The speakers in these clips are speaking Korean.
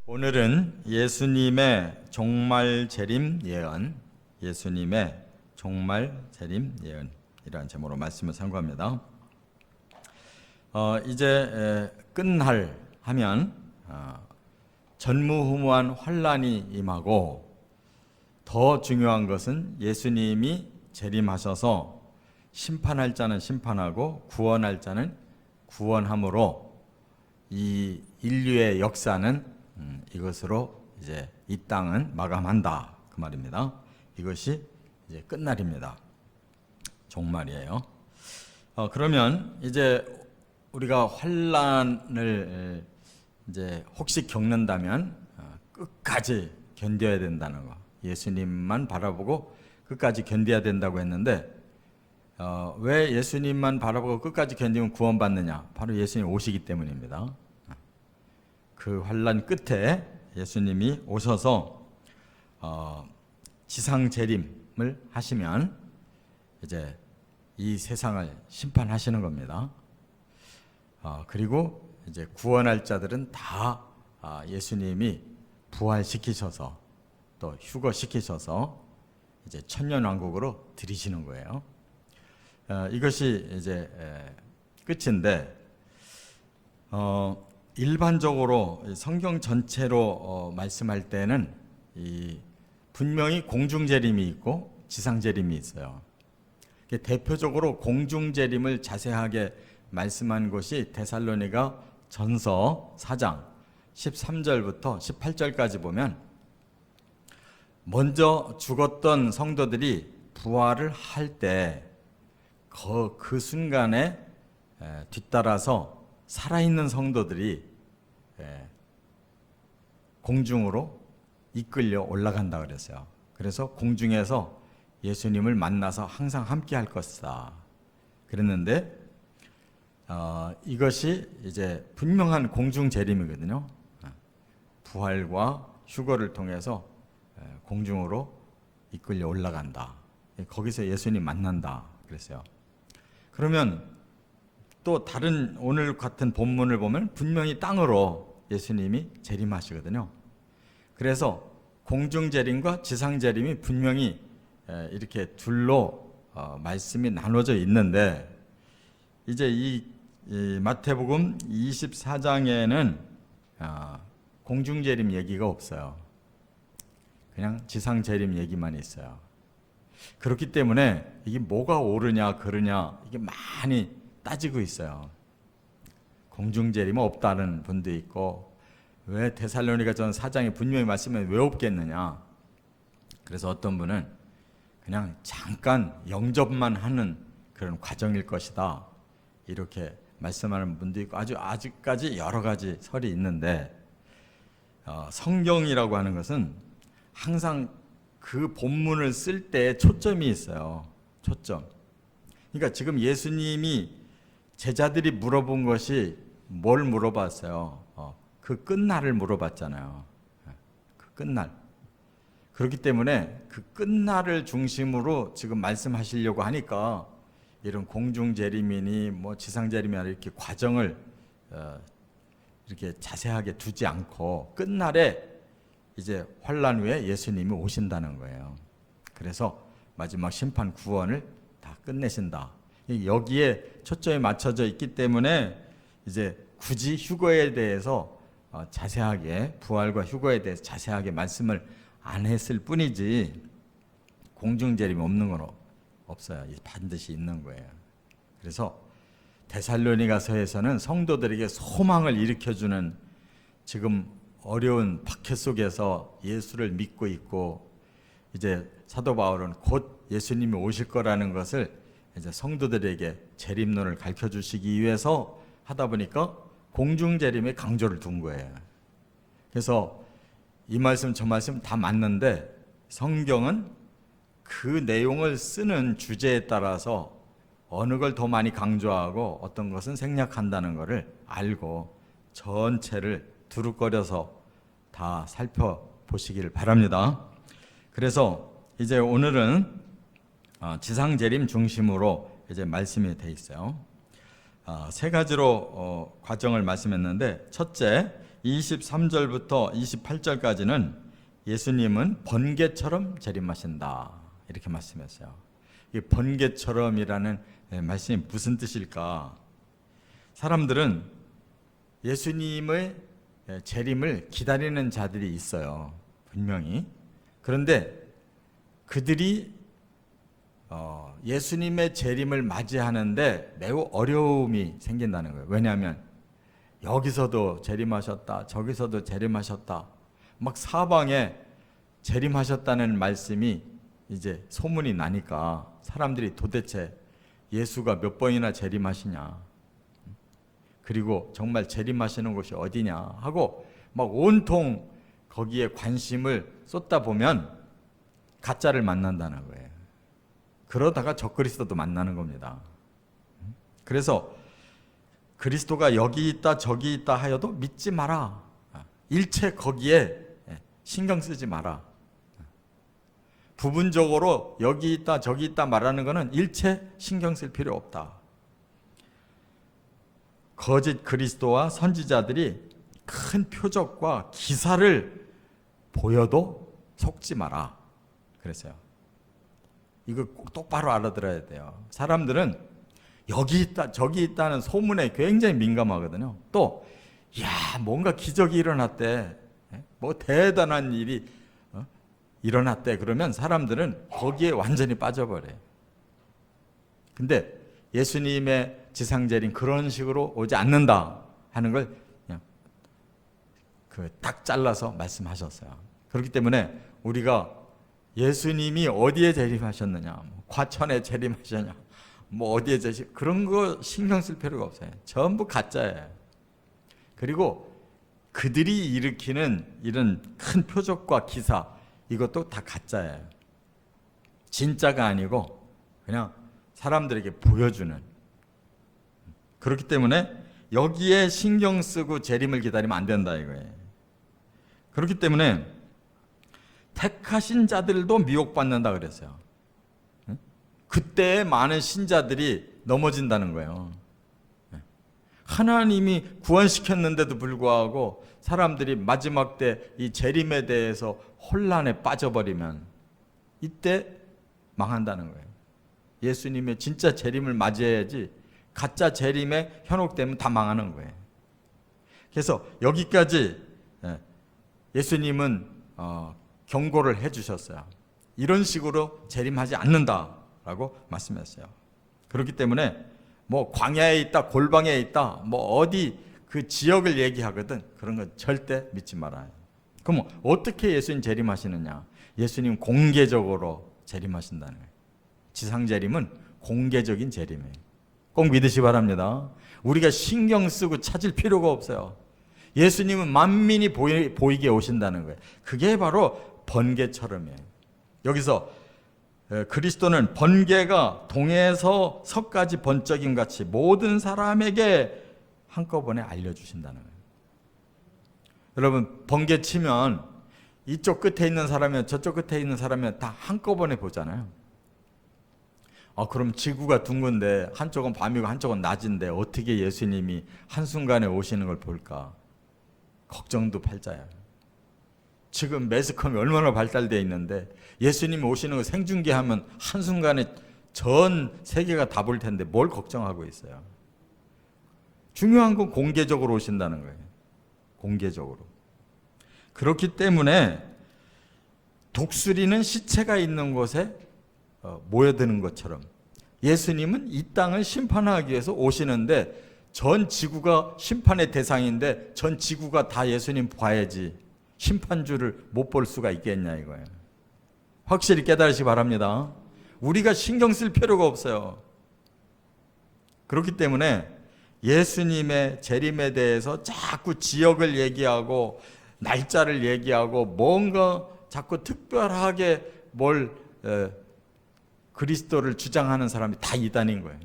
오늘은 예수님의 종말 재림 예언, 예수님의 종말 재림 예언이라는 제목으로 말씀을 상고합니다. 이제 끝날 하면 전무후무한 환란이 임하고, 더 중요한 것은 예수님이 재림하셔서 심판할 자는 심판하고 구원할 자는 구원함으로 이 인류의 역사는 이것으로 이제 이 땅은 마감한다, 그 말입니다. 이것이 이제 끝날입니다. 종말이에요. 그러면 이제 우리가 환란을 이제 혹시 겪는다면 끝까지 견뎌야 된다는 거. 예수님만 바라보고 끝까지 견뎌야 된다고 했는데, 왜 예수님만 바라보고 끝까지 견디면 구원받느냐? 바로 예수님 오시기 때문입니다. 그 환란 끝에 예수님이 오셔서 지상 재림을 하시면 이제 이 세상을 심판하시는 겁니다. 그리고 이제 구원할 자들은 다 예수님이 부활시키셔서 또 휴거시키셔서 이제 천년왕국으로 들이시는 거예요. 이것이 이제 끝인데, 일반적으로 성경 전체로 말씀할 때는 분명히 공중재림이 있고 지상재림이 있어요. 대표적으로 공중재림을 자세하게 말씀한 것이 데살로니가 전서 4장 13절부터 18절까지 보면, 먼저 죽었던 성도들이 부활을 할 때 그 순간에 뒤따라서 살아있는 성도들이 공중으로 이끌려 올라간다 그랬어요. 그래서 공중에서 예수님을 만나서 항상 함께 할 것이다 그랬는데, 이것이 이제 분명한 공중 재림이거든요. 부활과 휴거를 통해서 공중으로 이끌려 올라간다. 거기서 예수님 만난다 그랬어요. 그러면 또 다른 오늘 같은 본문을 보면 분명히 땅으로 예수님이 재림하시거든요. 그래서 공중 재림과 지상 재림이 분명히 이렇게 둘로 말씀이 나눠져 있는데, 이제 이 마태복음 24장에는 공중 재림 얘기가 없어요. 그냥 지상 재림 얘기만 있어요. 그렇기 때문에 이게 뭐가 옳으냐 그르냐 이게 많이 따지고 있어요. 공중재림은 없다는 분도 있고, 왜 데살로니가 전 4장에 분명히 말씀을 왜 없겠느냐. 그래서 어떤 분은 그냥 잠깐 영접만 하는 그런 과정일 것이다, 이렇게 말씀하는 분도 있고, 아직까지 여러 가지 설이 있는데, 성경이라고 하는 것은 항상 그 본문을 쓸 때 초점이 있어요. 초점. 그러니까 지금 예수님이 제자들이 물어본 것이 뭘 물어봤어요? 그 끝날을 물어봤잖아요. 그 끝날. 그렇기 때문에 그 끝날을 중심으로 지금 말씀하시려고 하니까, 이런 공중재림이니 뭐 지상재림이나 이렇게 과정을 이렇게 자세하게 두지 않고 끝날에 이제 환란 후에 예수님이 오신다는 거예요. 그래서 마지막 심판 구원을 다 끝내신다. 여기에 초점이 맞춰져 있기 때문에 이제 굳이 휴거에 대해서 자세하게, 부활과 휴거에 대해서 자세하게 말씀을 안 했을 뿐이지, 공중재림이 없는 건 없어요. 반드시 있는 거예요. 그래서 데살로니가서에서는 성도들에게 소망을 일으켜주는, 지금 어려운 박해 속에서 예수를 믿고 있고, 이제 사도 바울은 곧 예수님이 오실 거라는 것을 이제 성도들에게 재림론을 가르쳐 주시기 위해서 하다 보니까 공중재림에 강조를 둔 거예요. 그래서 이 말씀 저 말씀 다 맞는데, 성경은 그 내용을 쓰는 주제에 따라서 어느 걸 더 많이 강조하고 어떤 것은 생략한다는 것을 알고 전체를 두루거려서 다 살펴보시기를 바랍니다. 그래서 이제 오늘은 지상재림 중심으로 이제 말씀이 돼 있어요. 세 가지로 과정을 말씀했는데, 첫째, 23절부터 28절까지는 예수님은 번개처럼 재림하신다 이렇게 말씀했어요. 이 번개처럼이라는 말씀이 무슨 뜻일까? 사람들은 예수님의 재림을 기다리는 자들이 있어요. 분명히. 그런데 그들이 예수님의 재림을 맞이하는데 매우 어려움이 생긴다는 거예요. 왜냐하면 여기서도 재림하셨다, 저기서도 재림하셨다, 막 사방에 재림하셨다는 말씀이 이제 소문이 나니까 사람들이 도대체 예수가 몇 번이나 재림하시냐, 그리고 정말 재림하시는 곳이 어디냐 하고 막 온통 거기에 관심을 쏟다 보면 가짜를 만난다는 거예요. 그러다가 적그리스도도 만나는 겁니다. 그래서 그리스도가 여기 있다 저기 있다 하여도 믿지 마라. 일체 거기에 신경 쓰지 마라. 부분적으로 여기 있다 저기 있다 말하는 것은 일체 신경 쓸 필요 없다. 거짓 그리스도와 선지자들이 큰 표적과 기사를 보여도 속지 마라 그랬어요. 이거 꼭 똑바로 알아들어야 돼요. 사람들은 여기 있다 저기 있다는 소문에 굉장히 민감하거든요. 또 뭔가 기적이 일어났대, 뭐 대단한 일이 일어났대 그러면 사람들은 거기에 완전히 빠져버려요. 근데 예수님의 지상재림 그런 식으로 오지 않는다 하는 걸 그냥 딱 잘라서 말씀하셨어요. 그렇기 때문에 우리가 예수님이 어디에 재림하셨느냐, 과천에 재림하셨냐, 뭐 어디에 재림, 그런 거 신경 쓸 필요가 없어요. 전부 가짜예요. 그리고 그들이 일으키는 이런 큰 표적과 기사, 이것도 다 가짜예요. 진짜가 아니고 그냥 사람들에게 보여주는. 그렇기 때문에 여기에 신경 쓰고 재림을 기다리면 안 된다 이거예요. 그렇기 때문에 택하신 자들도 미혹받는다 그랬어요. 그때 많은 신자들이 넘어진다는 거예요. 하나님이 구원시켰는데도 불구하고 사람들이 마지막 때 이 재림에 대해서 혼란에 빠져버리면 이때 망한다는 거예요. 예수님의 진짜 재림을 맞이해야지 가짜 재림에 현혹되면 다 망하는 거예요. 그래서 여기까지 예수님은 경고를 해주셨어요. 이런 식으로 재림하지 않는다라고 말씀했어요. 그렇기 때문에 뭐 광야에 있다, 골방에 있다, 뭐 어디 그 지역을 얘기하거든 그런 건 절대 믿지 말아요. 그럼 어떻게 예수님 재림하시느냐? 예수님 공개적으로 재림하신다는 거예요. 지상 재림은 공개적인 재림이에요. 꼭 믿으시 바랍니다. 우리가 신경 쓰고 찾을 필요가 없어요. 예수님은 만민이 보이게 오신다는 거예요. 그게 바로 번개처럼이에요. 여기서 그리스도는 번개가 동에서 서까지 번쩍임 같이 모든 사람에게 한꺼번에 알려주신다는 거예요. 여러분 번개 치면 이쪽 끝에 있는 사람이면 저쪽 끝에 있는 사람이면 다 한꺼번에 보잖아요. 그럼 지구가 둥근데 한쪽은 밤이고 한쪽은 낮인데 어떻게 예수님이 한순간에 오시는 걸 볼까? 걱정도 팔자야. 지금 매스컴이 얼마나 발달되어 있는데 예수님이 오시는 거 생중계하면 한순간에 전 세계가 다 볼 텐데 뭘 걱정하고 있어요. 중요한 건 공개적으로 오신다는 거예요. 공개적으로. 그렇기 때문에 독수리는 시체가 있는 곳에 모여드는 것처럼 예수님은 이 땅을 심판하기 위해서 오시는데 전 지구가 심판의 대상인데 전 지구가 다 예수님 봐야지 심판주를 못 볼 수가 있겠냐 이거예요. 확실히 깨달으시기 바랍니다. 우리가 신경 쓸 필요가 없어요. 그렇기 때문에 예수님의 재림에 대해서 자꾸 지역을 얘기하고 날짜를 얘기하고 뭔가 자꾸 특별하게 뭘 그리스도를 주장하는 사람이 다 이단인 거예요.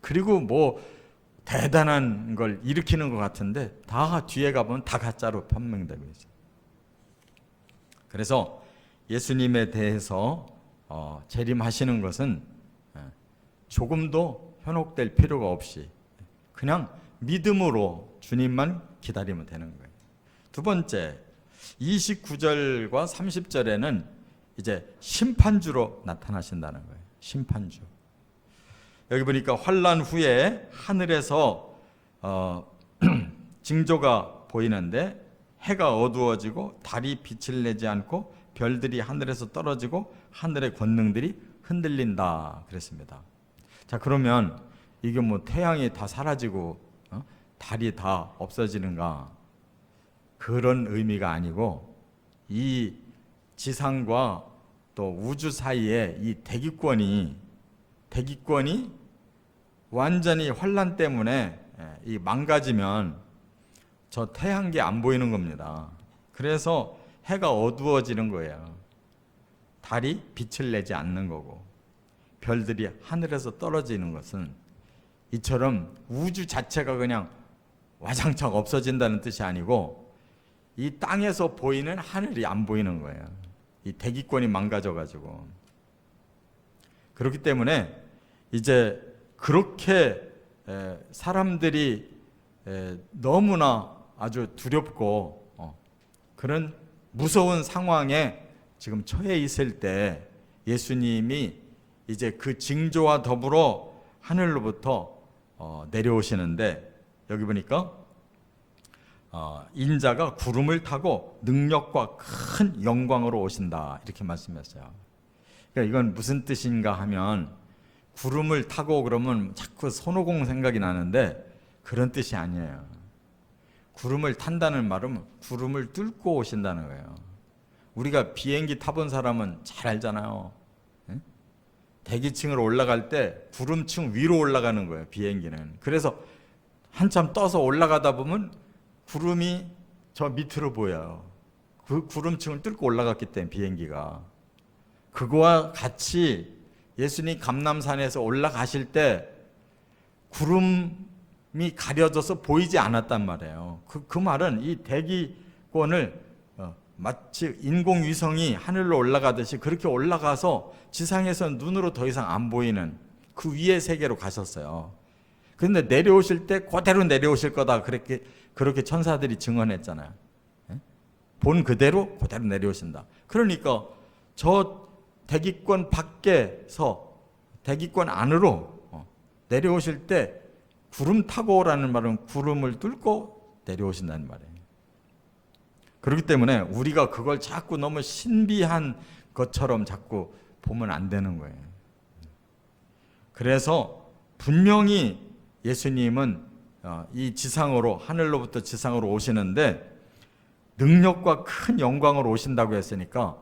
그리고 뭐 대단한 걸 일으키는 것 같은데 다 뒤에 가보면 다 가짜로 판명되고 있어요. 그래서 예수님에 대해서 재림하시는 것은 조금도 현혹될 필요가 없이 그냥 믿음으로 주님만 기다리면 되는 거예요. 두 번째, 29절과 30절에는 이제 심판주로 나타나신다는 거예요. 심판주. 여기 보니까 환난 후에 하늘에서 징조가 보이는데 해가 어두워지고 달이 빛을 내지 않고 별들이 하늘에서 떨어지고 하늘의 권능들이 흔들린다 그랬습니다. 자, 그러면 이게 뭐 태양이 다 사라지고 달이 다 없어지는가? 그런 의미가 아니고 이 지상과 또 우주 사이에 이 대기권이 완전히 환난 때문에 이 망가지면 저 태양계 안 보이는 겁니다. 그래서 해가 어두워지는 거예요. 달이 빛을 내지 않는 거고 별들이 하늘에서 떨어지는 것은 이처럼 우주 자체가 그냥 와장창 없어진다는 뜻이 아니고 이 땅에서 보이는 하늘이 안 보이는 거예요. 이 대기권이 망가져가지고. 그렇기 때문에 이제 그렇게 사람들이 너무나 아주 두렵고 그런 무서운 상황에 지금 처해 있을 때 예수님이 이제 그 징조와 더불어 하늘로부터 내려오시는데 여기 보니까 인자가 구름을 타고 능력과 큰 영광으로 오신다 이렇게 말씀했어요. 그러니까 이건 무슨 뜻인가 하면 구름을 타고 그러면 자꾸 손오공 생각이 나는데 그런 뜻이 아니에요. 구름을 탄다는 말은 구름을 뚫고 오신다는 거예요. 우리가 비행기 타본 사람은 잘 알잖아요. 대기층으로 올라갈 때 구름층 위로 올라가는 거예요, 비행기는. 그래서 한참 떠서 올라가다 보면 구름이 저 밑으로 보여요. 그 구름층을 뚫고 올라갔기 때문에 비행기가. 그거와 같이 예수님 감람산에서 올라가실 때 구름이 가려져서 보이지 않았단 말이에요. 그 말은 이 대기권을 마치 인공위성이 하늘로 올라가듯이 그렇게 올라가서 지상에서 눈으로 더 이상 안 보이는 그 위의 세계로 가셨어요. 그런데 내려오실 때 그대로 내려오실 거다 그렇게 천사들이 증언했잖아요. 본 그대로 내려오신다. 그러니까 저 대기권 밖에서 대기권 안으로 내려오실 때 구름 타고 오라는 말은 구름을 뚫고 내려오신다는 말이에요. 그렇기 때문에 우리가 그걸 자꾸 너무 신비한 것처럼 자꾸 보면 안 되는 거예요. 그래서 분명히 예수님은 이 지상으로 하늘로부터 지상으로 오시는데 능력과 큰 영광으로 오신다고 했으니까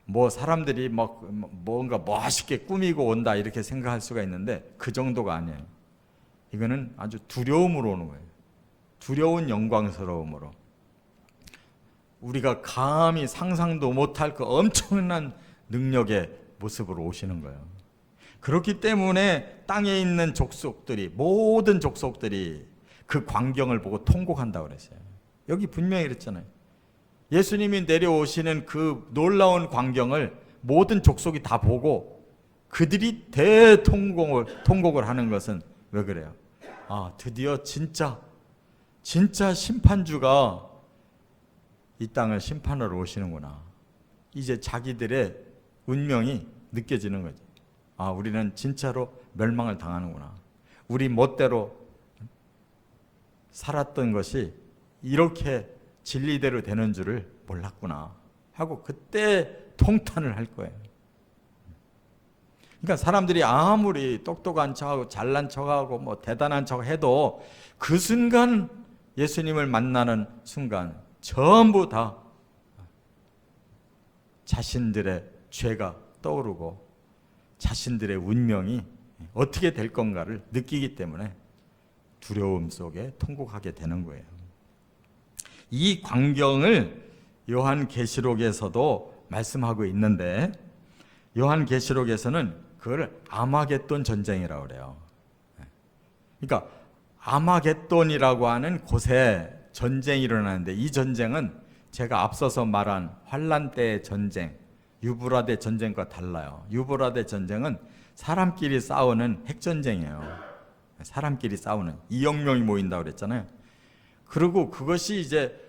뭐 사람들이 막 뭔가 멋있게 꾸미고 온다 이렇게 생각할 수가 있는데 그 정도가 아니에요. 이거는 아주 두려움으로 오는 거예요. 두려운 영광스러움으로. 우리가 감히 상상도 못할 그 엄청난 능력의 모습으로 오시는 거예요. 그렇기 때문에 땅에 있는 족속들이 모든 족속들이 그 광경을 보고 통곡한다고 그랬어요. 여기 분명히 그랬잖아요. 예수님이 내려오시는 그 놀라운 광경을 모든 족속이 다 보고 그들이 대통곡을 하는 것은 왜 그래요? 아, 드디어 진짜 심판주가 이 땅을 심판하러 오시는구나. 이제 자기들의 운명이 느껴지는 거죠. 아, 우리는 진짜로 멸망을 당하는구나. 우리 멋대로 살았던 것이 이렇게 진리대로 되는 줄을 몰랐구나 하고 그때 통탄을 할 거예요. 그러니까 사람들이 아무리 똑똑한 척하고 잘난 척하고 뭐 대단한 척해도 그 순간 예수님을 만나는 순간 전부 다 자신들의 죄가 떠오르고 자신들의 운명이 어떻게 될 건가를 느끼기 때문에 두려움 속에 통곡하게 되는 거예요. 이 광경을 요한계시록에서도 말씀하고 있는데 요한계시록에서는 그걸 아마겟돈 전쟁이라고 그래요. 그러니까 아마겟돈이라고 하는 곳에 전쟁이 일어나는데 이 전쟁은 제가 앞서서 말한 환란 때의 전쟁, 유브라데 전쟁과 달라요. 유브라데 전쟁은 사람끼리 싸우는 핵전쟁이에요. 사람끼리 싸우는 2억 명이 모인다고 그랬잖아요. 그리고 그것이 이제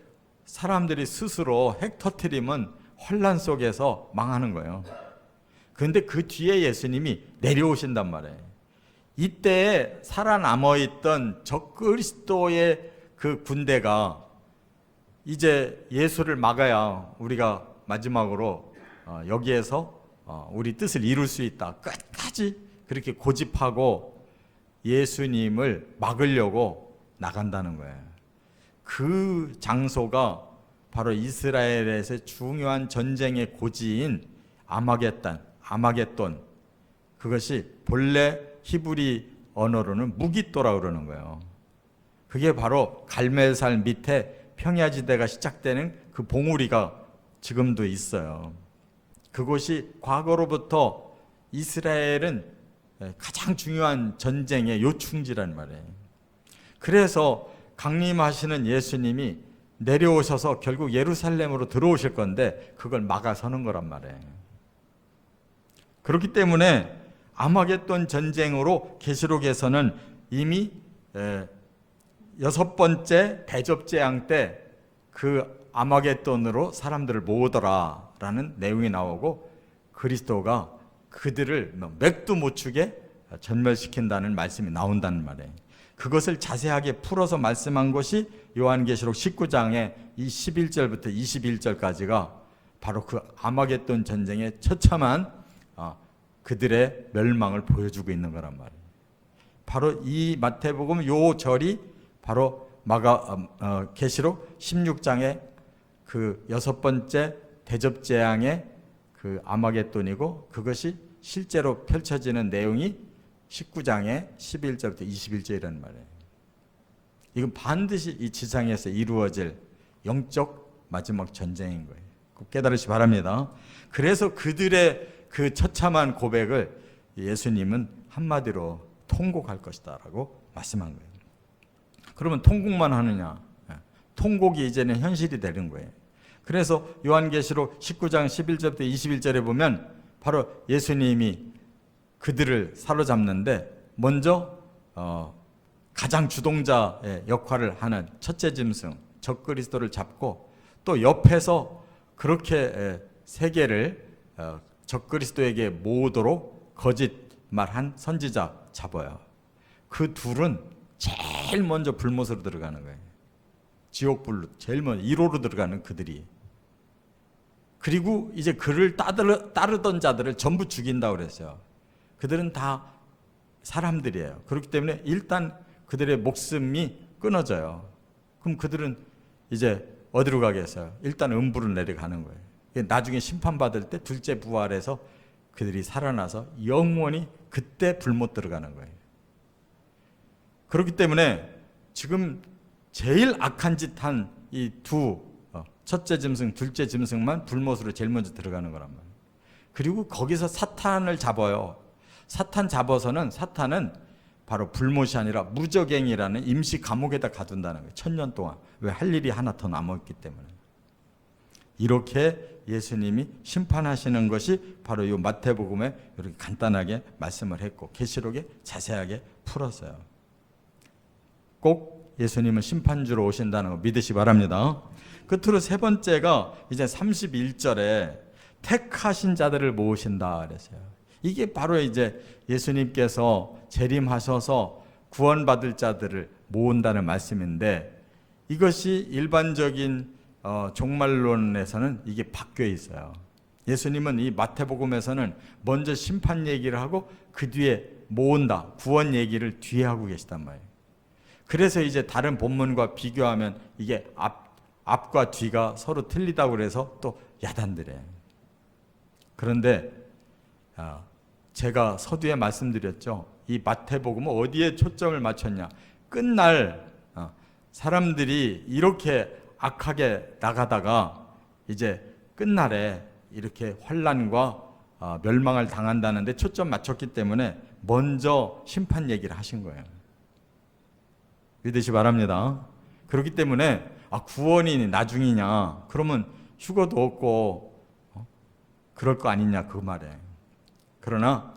사람들이 스스로 핵 터트리면 혼란 속에서 망하는 거예요. 그런데 그 뒤에 예수님이 내려오신단 말이에요. 이때에 살아남아 있던 적그리스도의 그 군대가 이제 예수를 막아야 우리가 마지막으로 여기에서 우리 뜻을 이룰 수 있다. 끝까지 그렇게 고집하고 예수님을 막으려고 나간다는 거예요. 그 장소가 바로 이스라엘에서의 중요한 전쟁의 고지인 아마겟돈. 그것이 본래 히브리 언어로는 무깃도라 그러는 거예요. 그게 바로 갈멜산 밑에 평야지대가 시작되는 그 봉우리가 지금도 있어요. 그곳이 과거로부터 이스라엘은 가장 중요한 전쟁의 요충지란 말이에요. 그래서 강림하시는 예수님이 내려오셔서 결국 예루살렘으로 들어오실 건데 그걸 막아서는 거란 말이에요. 그렇기 때문에 아마겟돈 전쟁으로 계시록에서는 이미 6번째 대접재앙 때 그 아마겟돈으로 사람들을 모으더라라는 내용이 나오고 그리스도가 그들을 맥도 못 추게 전멸시킨다는 말씀이 나온다는 말이에요. 그것을 자세하게 풀어서 말씀한 것이 요한계시록 19장의 이 11절부터 21절까지가 바로 그 아마겟돈 전쟁의 처참한 그들의 멸망을 보여주고 있는 거란 말이에요. 바로 이 마태복음 요 절이 바로 계시록 16장의 그 6번째 대접재앙의 그 아마겟돈이고 그것이 실제로 펼쳐지는 내용이 19장의 11절부터 21절이라는 말이에요. 이건 반드시 이 지상에서 이루어질 영적 마지막 전쟁인 거예요. 꼭 깨달으시 바랍니다. 그래서 그들의 그 처참한 고백을 예수님은 한마디로 통곡할 것이다 라고 말씀한 거예요. 그러면 통곡만 하느냐? 통곡이 이제는 현실이 되는 거예요. 그래서 요한계시록 19장 11절부터 21절에 보면 바로 예수님이 그들을 사로잡는데 먼저 가장 주동자의 역할을 하는 첫째 짐승 적그리스도를 잡고 또 옆에서 그렇게 세계를 적그리스도에게 모으도록 거짓말한 선지자 잡아요. 그 둘은 제일 먼저 불못으로 들어가는 거예요. 지옥불로 제일 먼저 1호로 들어가는 그들이. 그리고 이제 그를 따르던 자들을 전부 죽인다고 그랬어요. 그들은 다 사람들이에요. 그렇기 때문에 일단 그들의 목숨이 끊어져요. 그럼 그들은 이제 어디로 가겠어요? 일단 음부로 내려가는 거예요. 나중에 심판받을 때 둘째 부활해서 그들이 살아나서 영원히 그때 불못 들어가는 거예요. 그렇기 때문에 지금 제일 악한 짓 한 이 두 첫째 짐승, 둘째 짐승만 불못으로 제일 먼저 들어가는 거란 말이에요. 그리고 거기서 사탄을 잡아요. 사탄 잡아서는 사탄은 바로 불못이 아니라 무적행이라는 임시 감옥에다 가둔다는 거예요. 1000년 동안. 왜? 할 일이 하나 더 남았기 때문에. 이렇게 예수님이 심판하시는 것이 바로 이 마태복음에 이렇게 간단하게 말씀을 했고 계시록에 자세하게 풀었어요. 꼭 예수님은 심판주로 오신다는 거 믿으시 바랍니다. 끝으로 세 번째가 이제 31절에 택하신 자들을 모으신다 그랬어요. 이게 바로 이제 예수님께서 재림하셔서 구원받을 자들을 모은다는 말씀인데 이것이 일반적인 종말론에서는 이게 바뀌어 있어요. 예수님은 이 마태복음에서는 먼저 심판 얘기를 하고 그 뒤에 모은다, 구원 얘기를 뒤에 하고 계시단 말이에요. 그래서 이제 다른 본문과 비교하면 이게 앞과 뒤가 서로 틀리다고 그래서 또 야단들어요. 그런데 제가 서두에 말씀드렸죠. 이 마태복음은 어디에 초점을 맞췄냐? 끝날 사람들이 이렇게 악하게 나가다가 이제 끝날에 이렇게 환난과 멸망을 당한다는데 초점 맞췄기 때문에 먼저 심판 얘기를 하신 거예요. 믿으시 바랍니다. 그렇기 때문에 구원이 나중이냐? 그러면 휴거도 없고 그럴 거 아니냐 그 말에. 그러나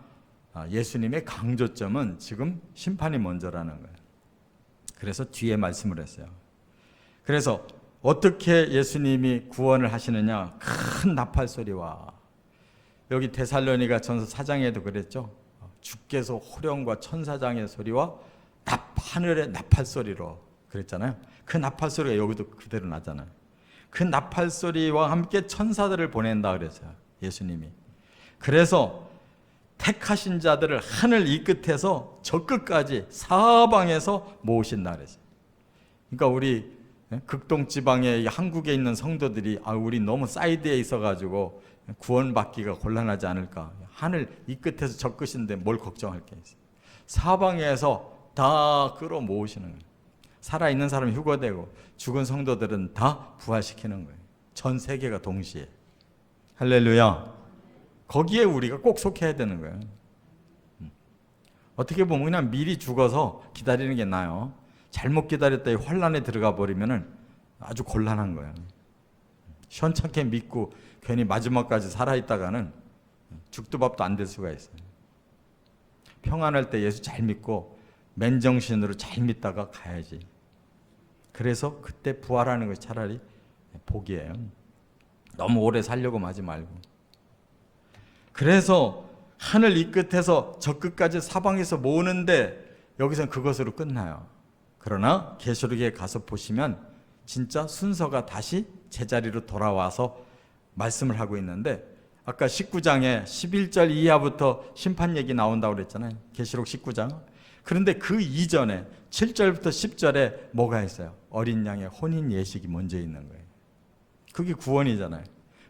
예수님의 강조점은 지금 심판이 먼저라는 거예요. 그래서 뒤에 말씀을 했어요. 그래서 어떻게 예수님이 구원을 하시느냐? 큰 나팔 소리와, 여기 데살로니가 전서 4장에도 그랬죠. 주께서 호령과 천사장의 소리와 하늘의 나팔 소리로 그랬잖아요. 그 나팔 소리가 여기도 그대로 나잖아요. 그 나팔 소리와 함께 천사들을 보낸다 그랬어요, 예수님이. 그래서 택하신 자들을 하늘 이 끝에서 저 끝까지 사방에서 모으신다 그랬어요. 그러니까 우리 극동 지방에 한국에 있는 성도들이 우리 너무 사이드에 있어가지고 구원받기가 곤란하지 않을까. 하늘 이 끝에서 저 끝인데 뭘 걱정할 게 있어요. 사방에서 다 끌어 모으시는 거예요. 살아있는 사람이 휴거되고 죽은 성도들은 다 부활시키는 거예요. 전 세계가 동시에. 할렐루야. 거기에 우리가 꼭 속해야 되는 거예요. 어떻게 보면 그냥 미리 죽어서 기다리는 게 나아요. 잘못 기다렸다 환란에 들어가 버리면 아주 곤란한 거예요. 시원찮게 믿고 괜히 마지막까지 살아있다가는 죽도 밥도 안 될 수가 있어요. 평안할 때 예수 잘 믿고 맨정신으로 잘 믿다가 가야지. 그래서 그때 부활하는 것이 차라리 복이에요. 너무 오래 살려고 하지 말고. 그래서 하늘 이 끝에서 저 끝까지 사방에서 모으는데 여기서는 그것으로 끝나요. 그러나 계시록에 가서 보시면 진짜 순서가 다시 제자리로 돌아와서 말씀을 하고 있는데, 아까 19장에 11절 이하부터 심판 얘기 나온다고 그랬잖아요. 계시록 19장. 그런데 그 이전에 7절부터 10절에 뭐가 있어요? 어린 양의 혼인 예식이 먼저 있는 거예요. 그게 구원이잖아요.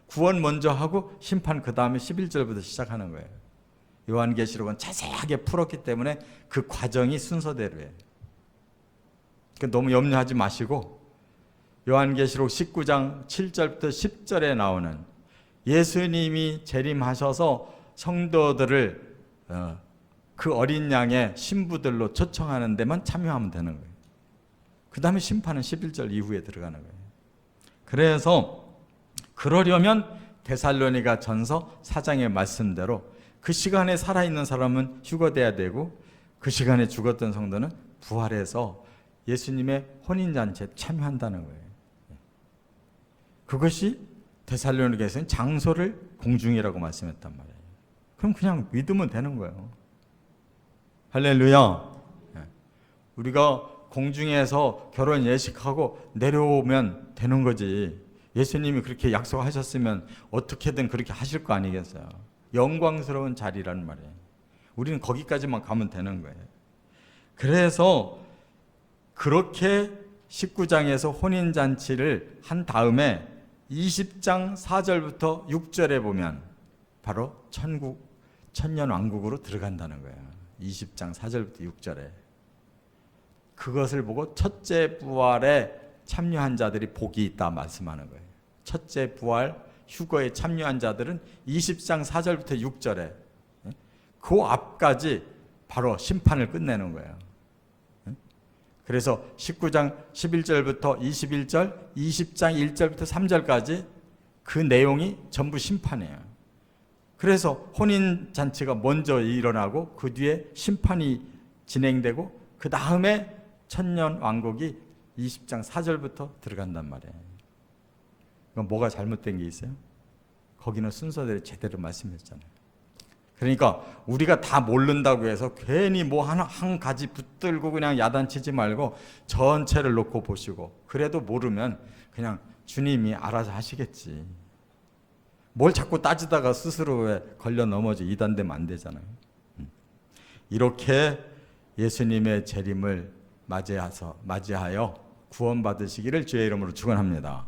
구원 먼저 하고 심판 그 다음에 11절부터 시작하는 거예요. 요한계시록은 자세하게 풀었기 때문에 그 과정이 순서대로예요. 너무 염려하지 마시고 요한계시록 19장 7절부터 10절에 나오는 예수님이 재림하셔서 성도들을 그 어린 양의 신부들로 초청하는 데만 참여하면 되는 거예요. 그 다음에 심판은 11절 이후에 들어가는 거예요. 그래서 그러려면 데살로니가 전서 4장의 말씀대로 그 시간에 살아있는 사람은 휴거돼야 되고 그 시간에 죽었던 성도는 부활해서 예수님의 혼인잔치에 참여한다는 거예요. 그것이 데살로니가에서는 장소를 공중이라고 말씀했단 말이에요. 그럼 그냥 믿으면 되는 거예요. 할렐루야. 우리가 공중에서 결혼 예식하고 내려오면 되는 거지. 예수님이 그렇게 약속하셨으면 어떻게든 그렇게 하실 거 아니겠어요. 영광스러운 자리라는 말이에요. 우리는 거기까지만 가면 되는 거예요. 그래서 그렇게 19장에서 혼인잔치를 한 다음에 20장 4절부터 6절에 보면 바로 천년 왕국으로 들어간다는 거예요. 20장 4절부터 6절에. 그것을 보고 첫째 부활에 참여한 자들이 복이 있다 말씀하는 거예요. 첫째 부활 휴거에 참여한 자들은 20장 4절부터 6절에 그 앞까지 바로 심판을 끝내는 거예요. 그래서 19장 11절부터 21절, 20장 1절부터 3절까지 그 내용이 전부 심판이에요. 그래서 혼인잔치가 먼저 일어나고 그 뒤에 심판이 진행되고 그 다음에 천년 왕국이 20장 4절부터 들어간단 말이에요. 그럼 뭐가 잘못된 게 있어요? 거기는 순서대로 제대로 말씀했잖아요. 그러니까 우리가 다 모른다고 해서 괜히 뭐 한 가지 붙들고 그냥 야단치지 말고 전체를 놓고 보시고, 그래도 모르면 그냥 주님이 알아서 하시겠지. 뭘 자꾸 따지다가 스스로에 걸려 넘어져 이단되면 안 되잖아요. 이렇게 예수님의 재림을 맞이하여 구원받으시기를 주의 이름으로 축원합니다.